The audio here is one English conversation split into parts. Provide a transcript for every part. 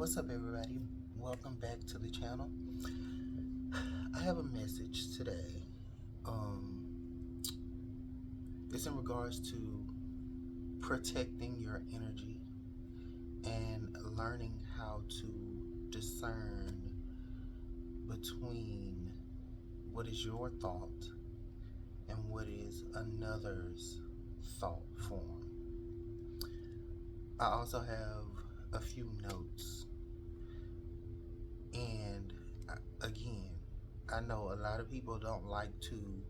What's up, everybody? Welcome back to the channel. I have a message today. It's in regards to protecting your energy and learning how to discern between what is your thought and what is another's thought form. I also have a few notes. And again, I know a lot of people don't like to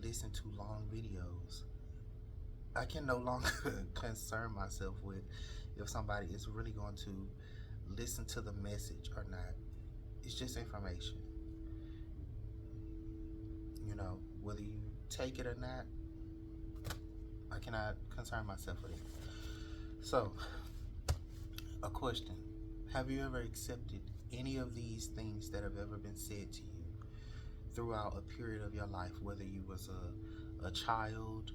listen to long videos. I can no longer concern myself with if somebody is really going to listen to the message or not. It's just information. Whether you take it or not, I cannot concern myself with it. So, a question. Have you ever accepted any of these things that have ever been said to you throughout a period of your life, whether you was a child,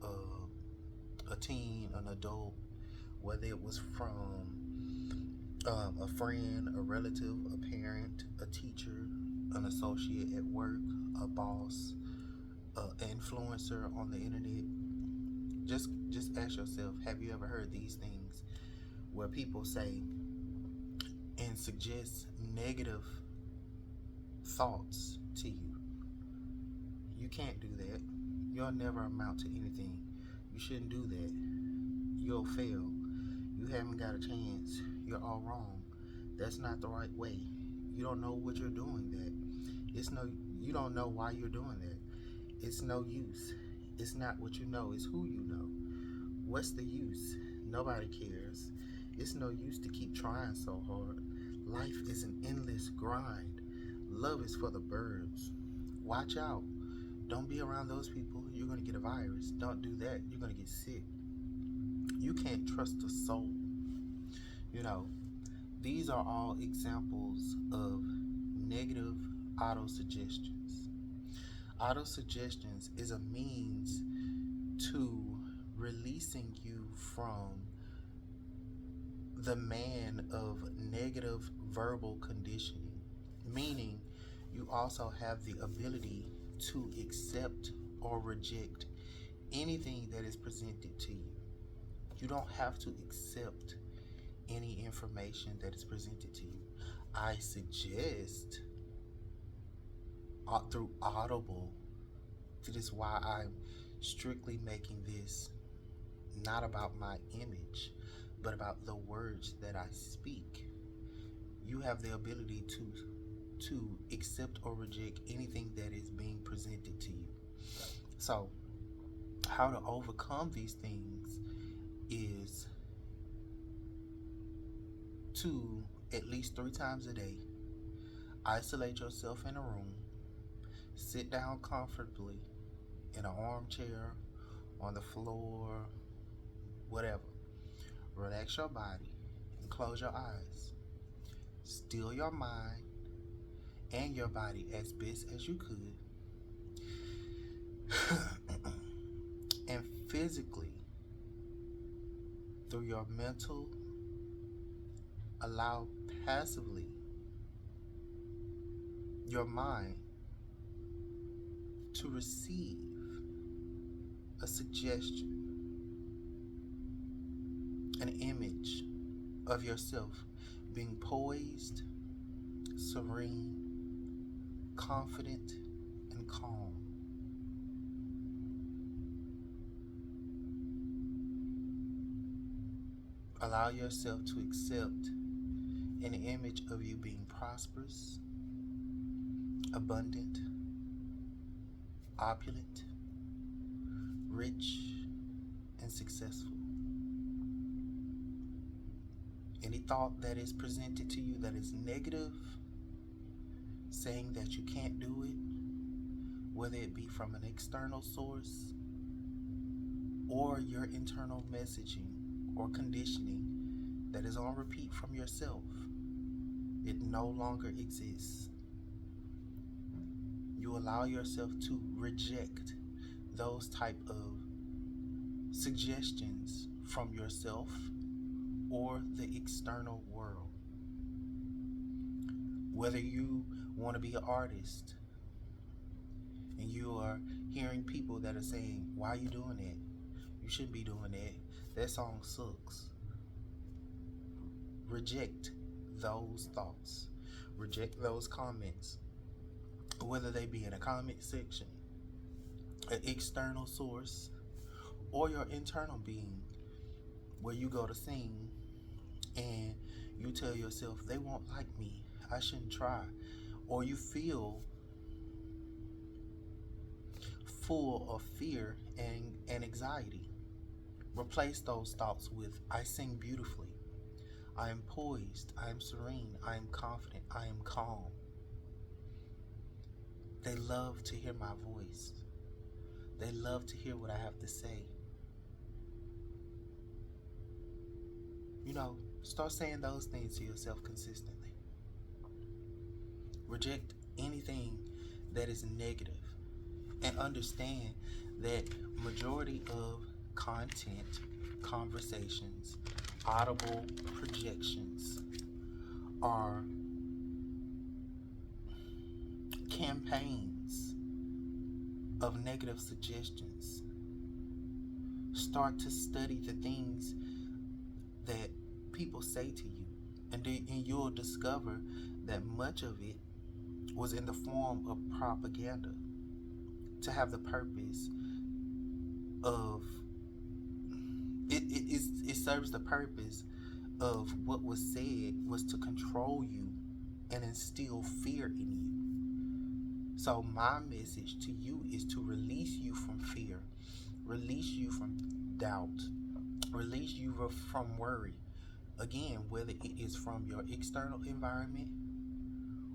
a teen, an adult, whether it was from a friend, a relative, a parent, a teacher, an associate at work, a boss, an influencer on the internet? Just ask yourself, have you ever heard these things where people say and suggest negative thoughts to you? You can't do that. You'll never amount to anything. You shouldn't do that. You'll fail. You haven't got a chance. You're all wrong. That's not the right way. You don't know what you're doing that. You don't know why you're doing that. It's no use. It's not what you know, it's who you know. What's the use? Nobody cares. It's no use to keep trying so hard. Life is an endless grind. Love is for the birds. Watch out. Don't be around those people. You're going to get a virus. Don't do that. You're going to get sick. You can't trust a soul. These are all examples of negative autosuggestions. Autosuggestions is a means to releasing you from the man of negative verbal conditioning, meaning you also have the ability to accept or reject anything that is presented to you. You don't have to accept any information that is presented to you. I suggest through Audible, that is why I'm strictly making this not about my image, but about the words that I speak. You have the ability to accept or reject anything that is being presented to you. So, how to overcome these things is to, at least 3 times a day, isolate yourself in a room, sit down comfortably in an armchair, on the floor, whatever. Relax your body and close your eyes. Still your mind and your body as best as you could. And physically, through your mental, allow passively your mind to receive a suggestion, an image of yourself being poised, serene, confident, and calm. Allow yourself to accept an image of you being prosperous, abundant, opulent, rich, and successful. Any thought that is presented to you that is negative, saying that you can't do it, whether it be from an external source or your internal messaging or conditioning that is on repeat from yourself, it no longer exists. You allow yourself to reject those type of suggestions from yourself or the external world. Whether you want to be an artist and you are hearing people that are saying, why are you doing that? You shouldn't be doing that. That song sucks. Reject those thoughts. Reject those comments. Whether they be in a comment section, an external source, or your internal being, where you go to sing and you tell yourself, they won't like me, I shouldn't try. Or you feel full of fear and anxiety. Replace those thoughts with, I sing beautifully, I am poised, I am serene, I am confident, I am calm. They love to hear my voice. They love to hear what I have to say. You know, start saying those things to yourself consistently. Reject anything that is negative, and understand that majority of content, conversations, audible projections are campaigns of negative suggestions. Start to study the things that people say to you, and you'll discover that much of it was in the form of propaganda to have the purpose of it serves the purpose of what was said was to control you and instill fear in you. So my message to you is to release you from fear, release you from doubt, release you from worry. Again, whether it is from your external environment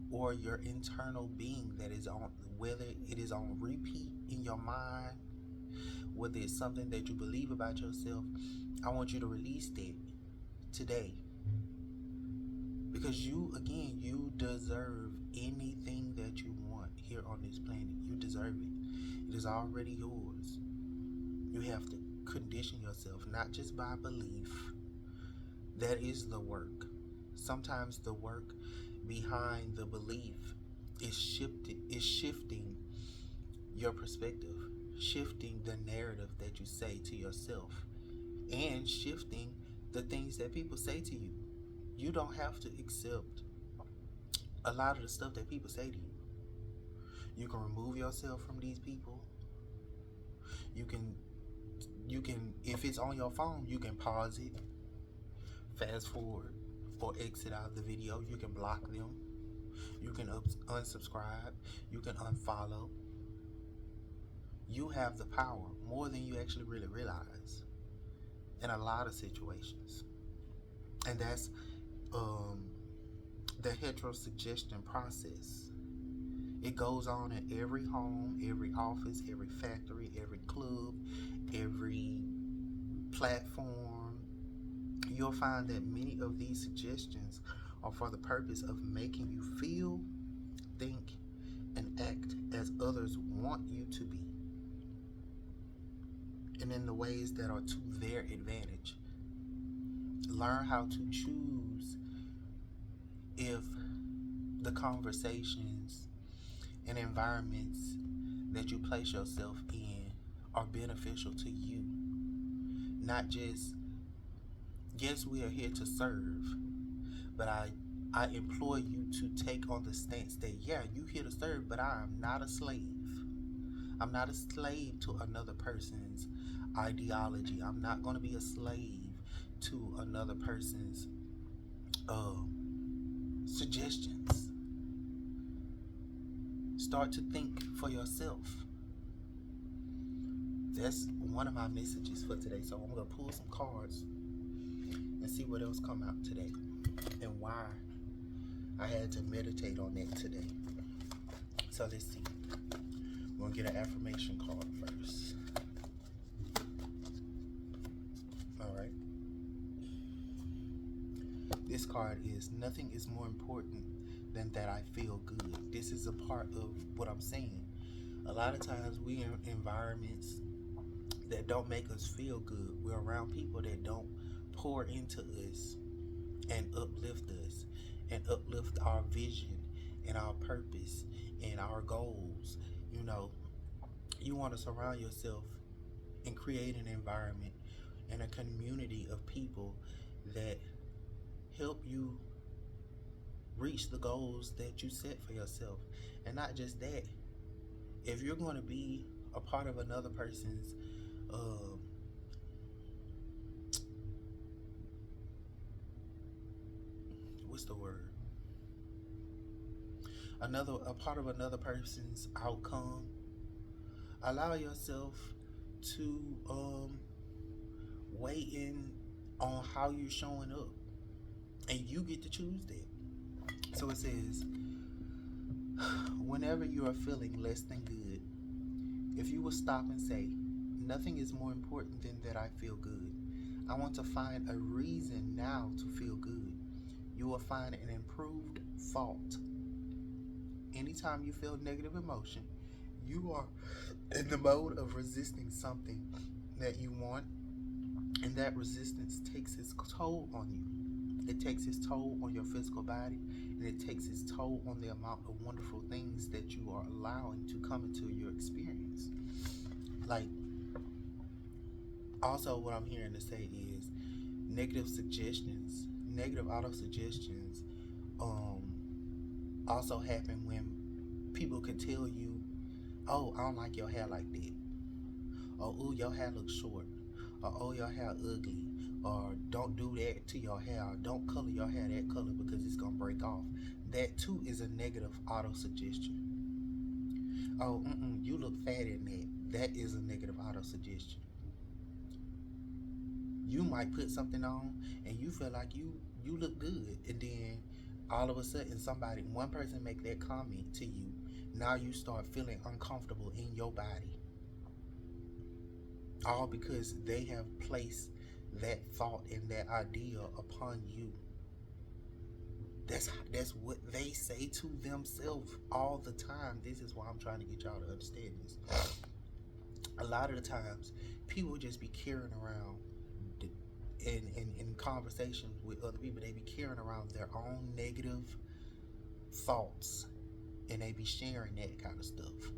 or your internal being that is on, whether it is on repeat in your mind, whether it's something that you believe about yourself, I want you to release that today. Because you deserve anything that you want here on this planet. You deserve it. It is already yours. You have to condition yourself, not just by belief. That is the work. Sometimes the work behind the belief is shifting your perspective, shifting the narrative that you say to yourself, and shifting the things that people say to you. You don't have to accept a lot of the stuff that people say to you. You can remove yourself from these people. You can, if it's on your phone, you can pause it, fast forward, or exit out of the video. You can block them. You can unsubscribe. You can unfollow. You have the power more than you actually really realize in a lot of situations. And that's the heterosuggestion process. It goes on in every home, every office, every factory, every club, every platform. You'll find that many of these suggestions are for the purpose of making you feel, think, and act as others want you to be, and in the ways that are to their advantage. Learn how to choose if the conversations and environments that you place yourself in are beneficial to you. Not just, yes, we are here to serve, but I implore you to take on the stance that, yeah, you here to serve, but I am not a slave. I'm not a slave to another person's ideology. I'm not going to be a slave to another person's suggestions. Start to think for yourself. That's one of my messages for today. So I'm going to pull some cards and see what else come out today and why I had to meditate on that today. So let's see. We're going to get an affirmation card first. Alright. This card is, nothing is more important than that I feel good. This is a part of what I'm saying. A lot of times we in environments that don't make us feel good. We're around people that don't pour into us and uplift us. and uplift our vision and our purpose and our goals. You know, you want to surround yourself and create an environment and a community of people that help you reach the goals that you set for yourself. And not just that, if you're going to be a part of another person's um, what's the word, another a part of another person's outcome, allow yourself to weigh in on how you're showing up, and you get to choose that. So it says, whenever you are feeling less than good, if you will stop and say, nothing is more important than that I feel good. I want to find a reason now to feel good. You will find an improved thought. Anytime you feel negative emotion, you are in the mode of resisting something that you want, and that resistance takes its toll on you. It takes its toll on your physical body, and it takes its toll on the amount of wonderful things that you are allowing to come into your experience. Like, also, what I'm hearing to say is negative suggestions, negative auto suggestions, um, also happen when people can tell you, "Oh, I don't like your hair like that," or "Oh, your hair looks short," or "Oh, your hair ugly," or "Don't do that to your hair," or "Don't color your hair that color because it's gonna break off." That too is a negative auto suggestion. "Oh, you look fat in that." That is a negative auto suggestion. You might put something on and you feel like you look good, and then all of a sudden one person make that comment to you. Now you start feeling uncomfortable in your body, all because they have placed that thought and that idea upon you. That's what they say to themselves all the time. This is why I'm trying to get y'all to understand this. A lot of the times people just be carrying around in conversations with other people, they be carrying around their own negative thoughts, and they be sharing that kind of stuff.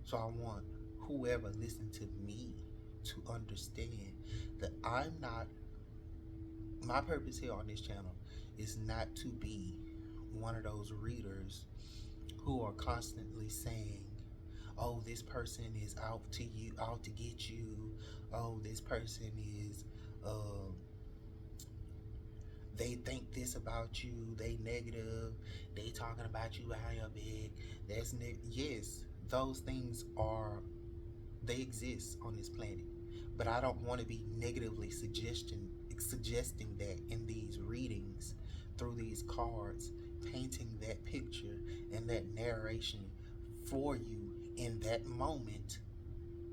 So I want whoever listen to me to understand that my purpose here on this channel is not to be one of those readers who are constantly saying, "Oh, this person is out to get you. Oh, this person is um they think this about you, they negative, they talking about you behind your back." Yes, those things they exist on this planet. But I don't want to be negatively suggesting that in these readings, through these cards, painting that picture and that narration for you in that moment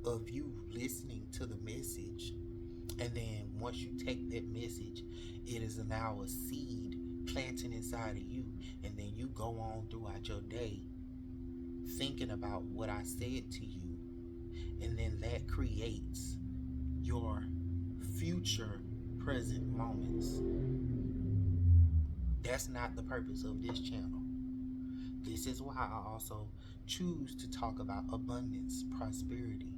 of you listening to the message. And then once you take that message, it is now a seed planted inside of you. And then you go on throughout your day thinking about what I said to you. And then that creates your future present moments. That's not the purpose of this channel. This is why I also choose to talk about abundance, prosperity,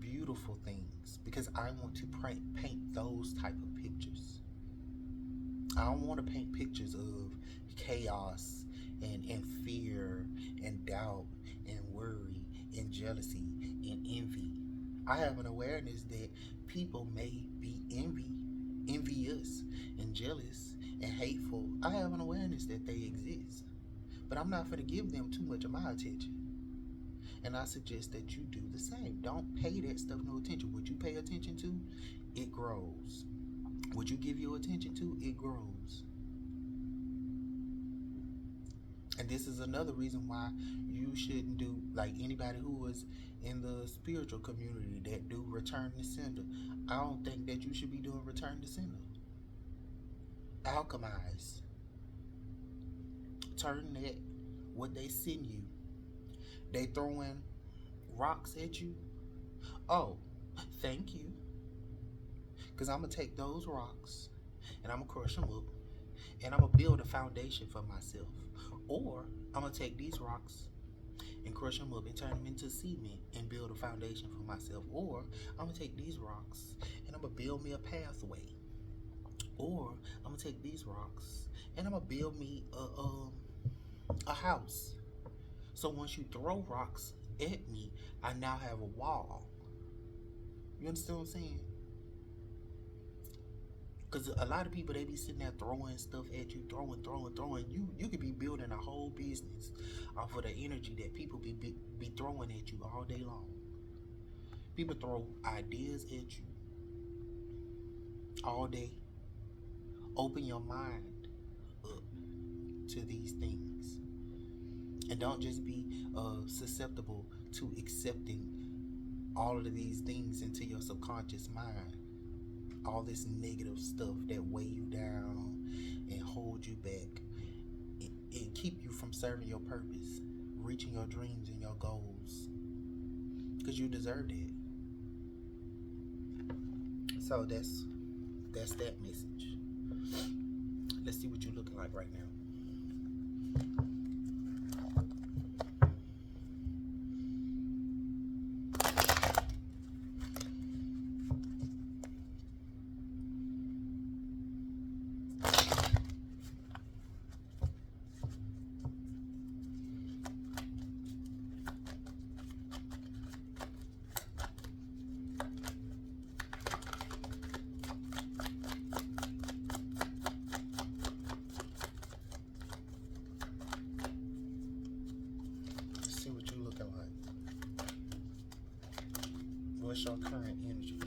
beautiful things, because I want to paint those type of pictures. I don't want to paint pictures of chaos and fear and doubt and worry and jealousy and envy. I have an awareness that people may be envious and jealous and hateful. I have an awareness that they exist. But I'm not going to give them too much of my attention. And I suggest that you do the same. Don't pay that stuff no attention. What you pay attention to, it grows. What you give your attention to, it grows. And this is another reason why you shouldn't do, like anybody who is in the spiritual community that do return to sender. I don't think that you should be doing return to sender. Alchemize. Turn that, what they send you. They throwing rocks at you. Oh, thank you. Because I'm going to take those rocks and I'm going to crush them up. and I'm gonna build a foundation for myself. Or I'm gonna take these rocks and crush them up and turn them into cement and build a foundation for myself. Or I'm gonna take these rocks and I'm gonna build me a pathway. Or I'm gonna take these rocks and I'm gonna build me a house. So once you throw rocks at me, I now have a wall. You understand what I'm saying? Because a lot of people, they be sitting there throwing stuff at you, throwing. You could be building a whole business off of the energy that people be throwing at you all day long. People throw ideas at you all day. Open your mind up to these things, and don't just be susceptible to accepting all of these things into your subconscious mind. All this negative stuff that weigh you down and hold you back and keep you from serving your purpose, reaching your dreams and your goals, because you deserve it. So that's that message. Let's see what you're looking like right now. Let's see what you're looking like. What's your current energy?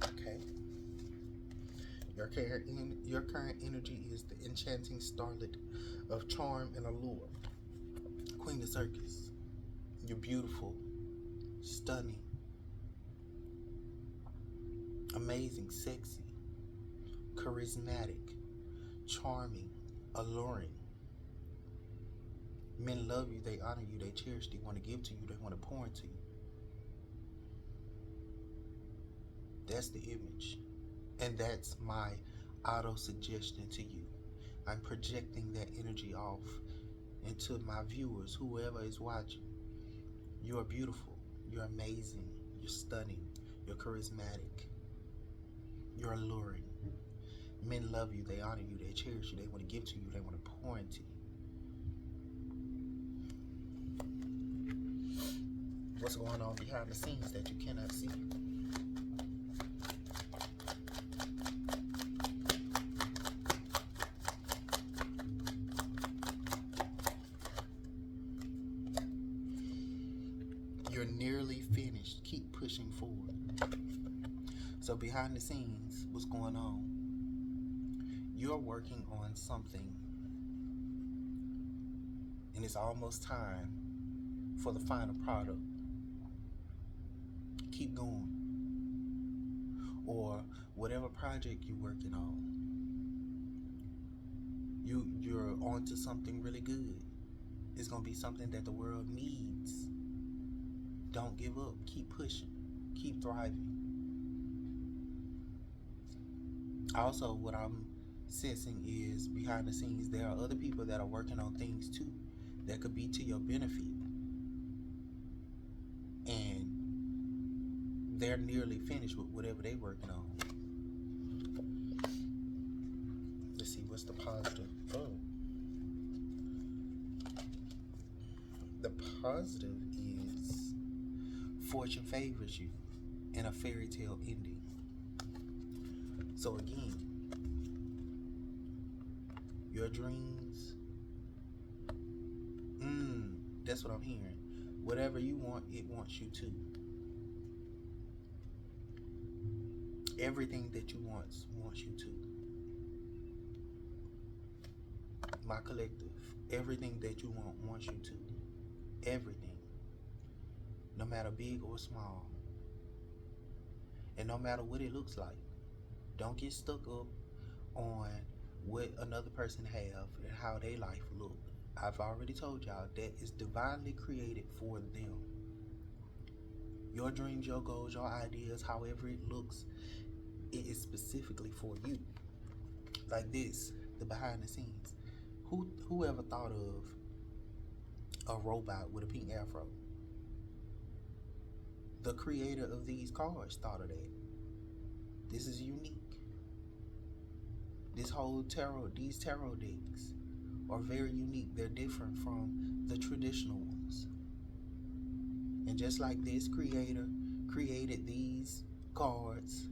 Okay. Your current energy is the enchanting starlet of charm and allure. Queen of Circus. You're beautiful, stunning, amazing, sexy, charismatic, charming, alluring. Men love you, they honor you, they cherish, they want to give to you, they want to pour into you. That's the image. And that's my auto suggestion to you. I'm projecting that energy off into my viewers, whoever is watching. You are beautiful, you're amazing, you're stunning, you're charismatic, you're alluring. Men love you, they honor you, they cherish you, they want to give to you, they want to pour into you. What's going on behind the scenes that you cannot see? You're nearly finished. Keep pushing forward. So behind the scenes, what's going on? You're working on something, and it's almost time for the final product. Keep going. Or whatever project you're working on, you're onto something really good. It's gonna be something that the world needs. Don't give up. Keep pushing. Keep thriving. Also, what I'm sensing is behind the scenes, there are other people that are working on things too that could be to your benefit. And they're nearly finished with whatever they're working on. Let's see, what's the positive? Oh. The positive is fortune favors you and a fairy tale ending. So again, your dreams, that's what I'm hearing. Whatever you want, it wants you too. Everything that you wants you to. My collective, everything that you want wants you to. Everything. No matter big or small. And no matter what it looks like. Don't get stuck up on what another person have and how their life look. I've already told y'all that is divinely created for them. Your dreams, your goals, your ideas, however it looks, it is specifically for you. Like this, the behind the scenes. Whoever thought of a robot with a pink afro? The creator of these cards thought of that. This is unique. These tarot decks are very unique. They're different from the traditional ones. And just like this creator created these cards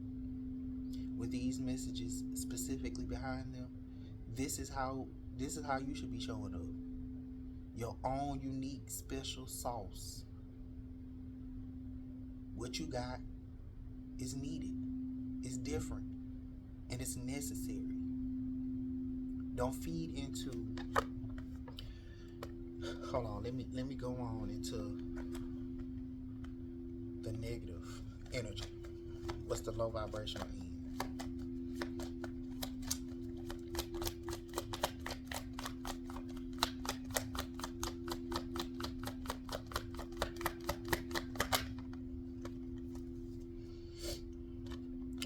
with these messages specifically behind them, this is how you should be showing up. Your own unique special sauce. What you got is needed. It's different. And it's necessary. Don't feed into, hold on, let me go on into the negative energy. What's the low vibrational end?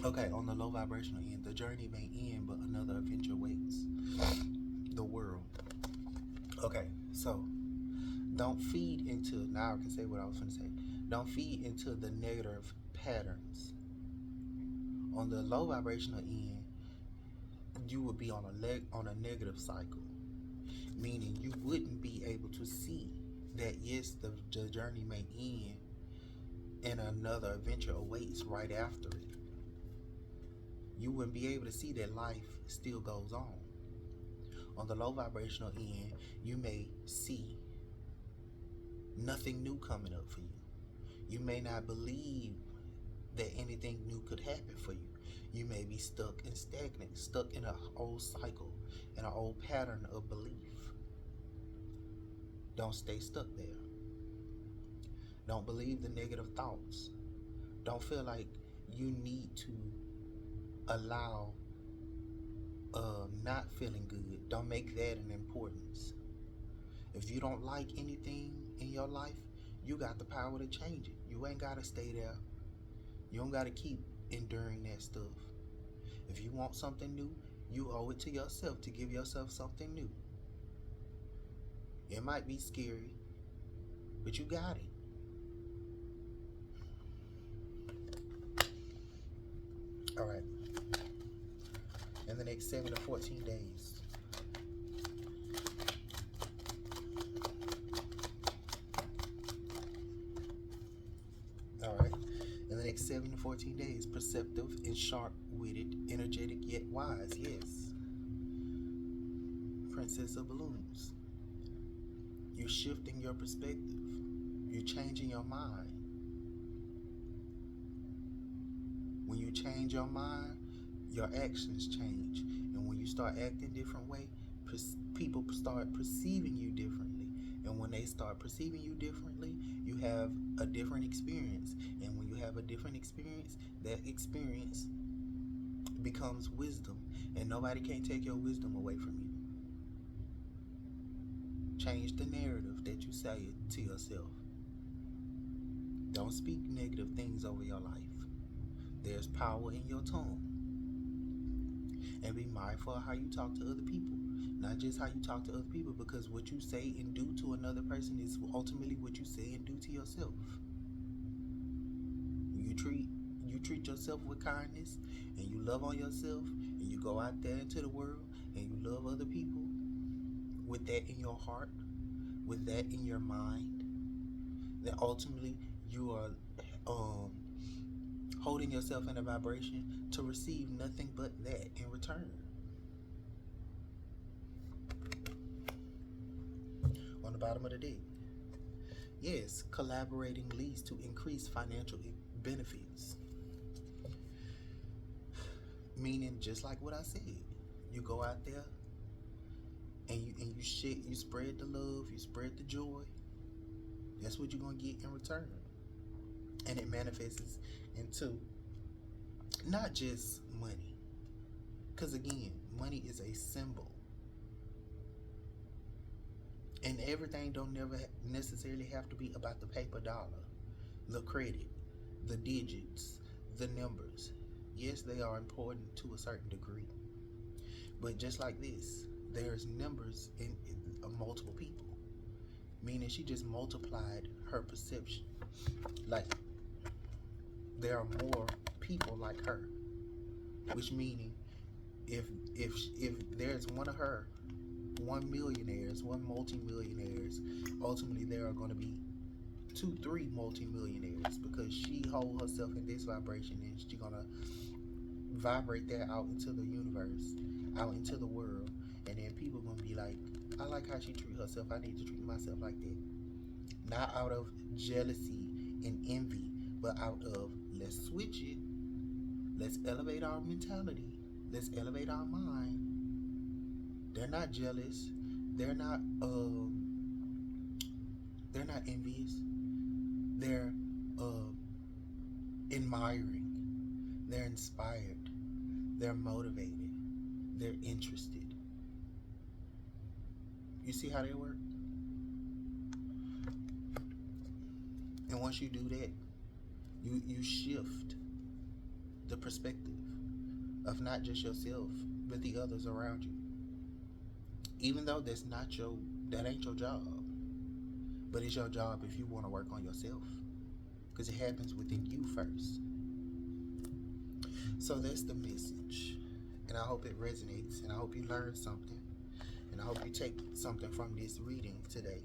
Okay, on the low vibrational end, the journey may end, but another adventure waits. The world. Okay, so don't feed into, now I can say what I was going to say. Don't feed into the negative patterns. On the low vibrational end, you would be on a negative cycle, meaning you wouldn't be able to see that yes, the journey may end and another adventure awaits right after it. You wouldn't be able to see that life still goes on. On the low vibrational end, you may see nothing new coming up for you. You may not believe that anything new could happen for you. You may be stuck and stagnant, stuck in an old cycle, in an old pattern of belief. Don't stay stuck there. Don't believe the negative thoughts. Don't feel like you need to allow not feeling good. Don't make that an importance. If you don't like anything in your life, you got the power to change it. You ain't got to stay there. You don't got to keep enduring that stuff. If you want something new, you owe it to yourself to give yourself something new. It might be scary, but you got it. All right. In the next 7 to 14 days. All right. In the next 7 to 14 days, perceptive and sharp-witted, energetic yet wise. Yes. Princess of Balloons. You're shifting your perspective. You're changing your mind. When you change your mind, your actions change. And when you start acting different way, people start perceiving you differently. And when they start perceiving you differently, you have a different experience. And when you have a different experience, that experience becomes wisdom. And nobody can take your wisdom away from you. Change the narrative that you say to yourself. Don't speak negative things over your life. There's power in your tongue. And be mindful of how you talk to other people. Not just how you talk to other people, because what you say and do to another person is ultimately what you say and do to yourself. You treat yourself with kindness, and you love on yourself, and you go out there into the world, and you love other people with that in your heart, with that in your mind, then ultimately you are holding yourself in a vibration to receive nothing but that in return. On the bottom of the deck, yes, collaborating leads to increased financial benefits. Meaning, just like what I said, you go out there and you spread the love, you spread the joy. That's what you're gonna get in return. And it manifests into not just money, because again, money is a symbol, and everything don't never necessarily have to be about the paper dollar, the credit, the digits, the numbers. Yes, they are important to a certain degree. But just like this, there's numbers of multiple people, meaning she just multiplied her perception. Like there are more people like her, which meaning if if there's one of her, one millionaires, one multimillionaires, ultimately there are going to be two, three multimillionaires because she hold herself in this vibration and she's gonna vibrate that out into the universe, out into the world, and then people gonna be like, I like how she treat herself. I need to treat myself like that. Not out of jealousy and envy, but out of let's switch it. Let's elevate our mentality. Let's elevate our mind. They're not jealous. They're not they're not envious. They're uh, admiring. They're inspired. They're motivated. They're interested. You see how they work? And once you do that, you shift the perspective of not just yourself, but the others around you. Even though that ain't your job, but it's your job if you want to work on yourself, because it happens within you first. So that's the message, and I hope it resonates, and I hope you learn something, and I hope you take something from this reading today.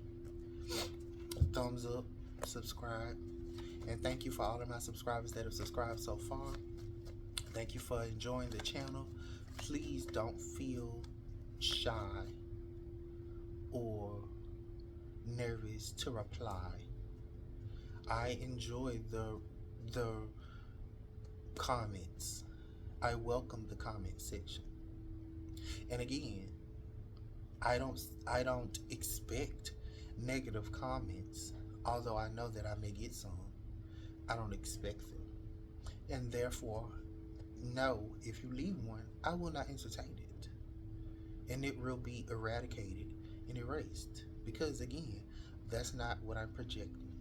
Thumbs up, subscribe, and thank you for all of my subscribers that have subscribed so far. Thank you for enjoying the channel. Please don't feel shy or nervous to reply. I enjoy the comments. I welcome the comment section. And again, I don't expect negative comments, although I know that I may get some. I don't expect them. And therefore, no, if you leave one, I will not entertain it. And it will be eradicated and erased. Because again, that's not what I'm projecting.